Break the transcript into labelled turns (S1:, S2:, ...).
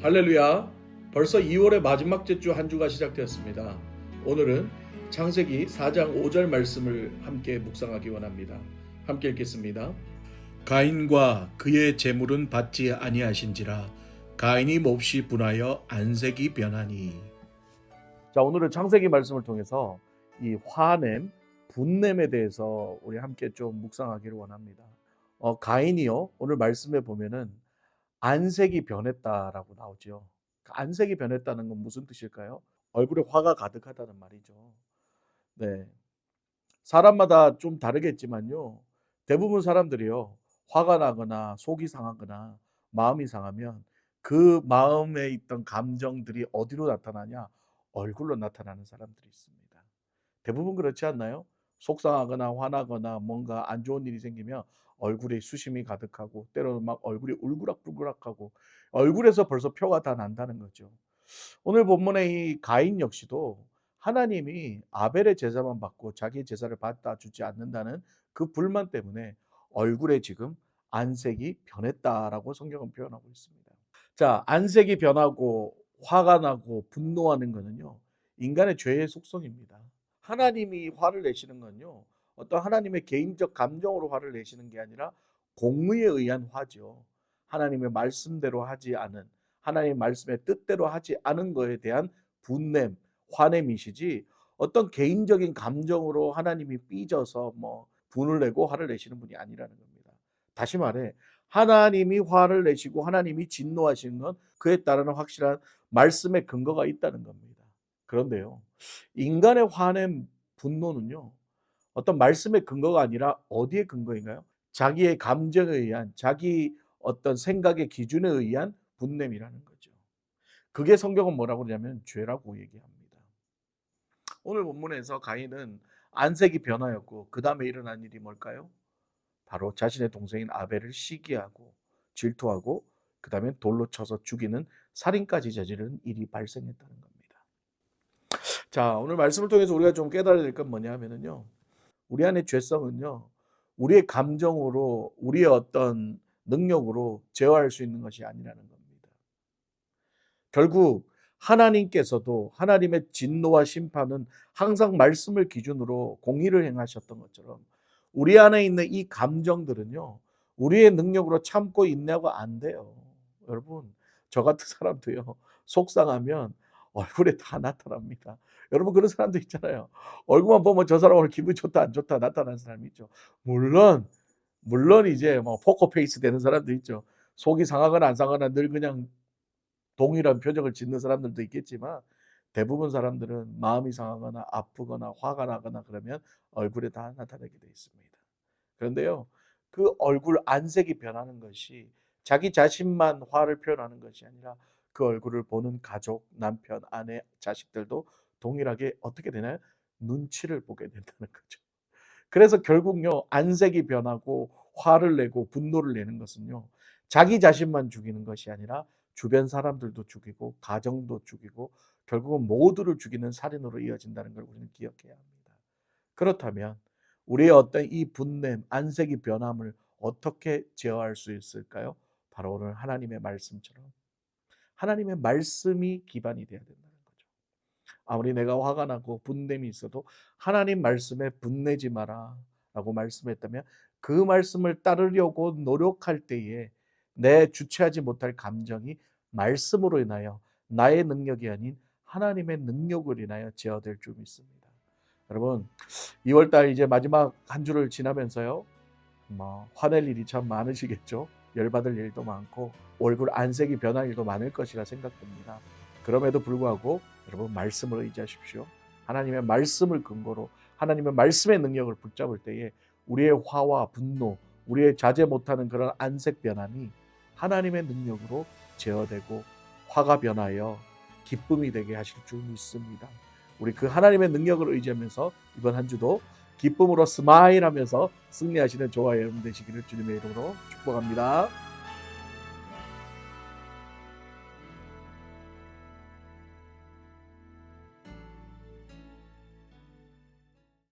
S1: 할렐루야. 벌써 2월의 마지막 주 한 주가 시작되었습니다. 오늘은 창세기 4장 5절 말씀을 함께 묵상하기 원합니다. 함께 읽겠습니다. 가인과 그의 재물은 받지 아니하신지라 가인이 몹시 분하여 안색이 변하니. 자, 오늘은 창세기 말씀을 통해서 이 화냄, 분냄에 대해서 우리 함께 좀 묵상하기를 원합니다. 가인이요, 오늘 말씀에 보면은 안색이 변했다라고 나오죠. 안색이 변했다는 건 무슨 뜻일까요? 얼굴에 화가 가득하다는 말이죠. 네. 사람마다 좀 다르겠지만요. 대부분 사람들이요. 화가 나거나 속이 상하거나 마음이 상하면 그 마음에 있던 감정들이 어디로 나타나냐? 얼굴로 나타나는 사람들이 있습니다. 대부분 그렇지 않나요? 속상하거나 화나거나 뭔가 안 좋은 일이 생기면 얼굴에 수심이 가득하고 때로는 막 얼굴이 울그락불그락하고 얼굴에서 벌써 표가 다 난다는 거죠. 오늘 본문의 이 가인 역시도 하나님이 아벨의 제사만 받고 자기의 제사를 받아 주지 않는다는 그 불만 때문에 얼굴에 지금 안색이 변했다라고 성경은 표현하고 있습니다. 자, 안색이 변하고 화가 나고 분노하는 것은요, 인간의 죄의 속성입니다. 하나님이 화를 내시는 건요, 어떤 하나님의 개인적 감정으로 화를 내시는 게 아니라 공의에 의한 화죠. 하나님의 말씀대로 하지 않은, 하나님의 말씀의 뜻대로 하지 않은 것에 대한 분냄, 화냄이시지 어떤 개인적인 감정으로 하나님이 삐져서 분을 내고 화를 내시는 분이 아니라는 겁니다. 다시 말해, 하나님이 화를 내시고 하나님이 진노하시는 건 그에 따르는 확실한 말씀의 근거가 있다는 겁니다. 그런데요, 인간의 화냄, 분노는요, 어떤 말씀의 근거가 아니라 어디에 근거인가요? 자기의 감정에 의한, 자기 어떤 생각의 기준에 의한 분냄이라는 거죠. 그게 성경은 뭐라고 그러냐면 죄라고 얘기합니다. 오늘 본문에서 가인은 안색이 변하였고 그 다음에 일어난 일이 뭘까요? 바로 자신의 동생인 아벨을 시기하고 질투하고 그 다음에 돌로 쳐서 죽이는 살인까지 저지른 일이 발생했다는 겁니다. 자, 오늘 말씀을 통해서 우리가 좀 깨달아야 될 건 뭐냐 하면요, 우리 안의 죄성은요, 우리의 감정으로, 우리의 어떤 능력으로 제어할 수 있는 것이 아니라는 겁니다. 결국 하나님께서도 하나님의 진노와 심판은 항상 말씀을 기준으로 공의를 행하셨던 것처럼 우리 안에 있는 이 감정들은요, 우리의 능력으로 참고 인내하고 안 돼요. 여러분, 저 같은 사람도요, 속상하면 얼굴에 다 나타납니다. 여러분, 그런 사람도 있잖아요. 얼굴만 보면 저 사람 오늘 기분이 좋다 안 좋다 나타나는 사람이 있죠. 물론 이제 포커페이스 되는 사람도 있죠. 속이 상하거나 안 상하거나 늘 그냥 동일한 표정을 짓는 사람들도 있겠지만 대부분 사람들은 마음이 상하거나 아프거나 화가 나거나 그러면 얼굴에 다 나타나게 되어 있습니다. 그런데요, 그 얼굴 안색이 변하는 것이 자기 자신만 화를 표현하는 것이 아니라 그 얼굴을 보는 가족, 남편, 아내, 자식들도 동일하게 어떻게 되나요? 눈치를 보게 된다는 거죠. 그래서 결국요, 안색이 변하고 화를 내고 분노를 내는 것은요, 자기 자신만 죽이는 것이 아니라 주변 사람들도 죽이고 가정도 죽이고 결국은 모두를 죽이는 살인으로 이어진다는 걸 우리는 기억해야 합니다. 그렇다면 우리의 어떤 이 분냄, 안색이 변함을 어떻게 제어할 수 있을까요? 바로 오늘 하나님의 말씀처럼 하나님의 말씀이 기반이 되어야 된다는 거죠. 아무리 내가 화가 나고 분냄이 있어도 하나님 말씀에 분내지 마라 라고 말씀했다면 그 말씀을 따르려고 노력할 때에 내 주체하지 못할 감정이 말씀으로 인하여 나의 능력이 아닌 하나님의 능력으로 인하여 제어될 줄 믿습니다. 여러분, 2월달 이제 마지막 한 주를 지나면서요, 화낼 일이 참 많으시겠죠. 열받을 일도 많고 얼굴 안색이 변할 일도 많을 것이라 생각됩니다. 그럼에도 불구하고 여러분, 말씀을 의지하십시오. 하나님의 말씀을 근거로 하나님의 말씀의 능력을 붙잡을 때에 우리의 화와 분노, 우리의 자제 못하는 그런 안색 변함이 하나님의 능력으로 제어되고 화가 변하여 기쁨이 되게 하실 줄 믿습니다. 우리 그 하나님의 능력을 의지하면서 이번 한 주도 기쁨으로 스마일하면서 승리하시는 저와 여러분 되시기를 주님의 이름으로 축복합니다.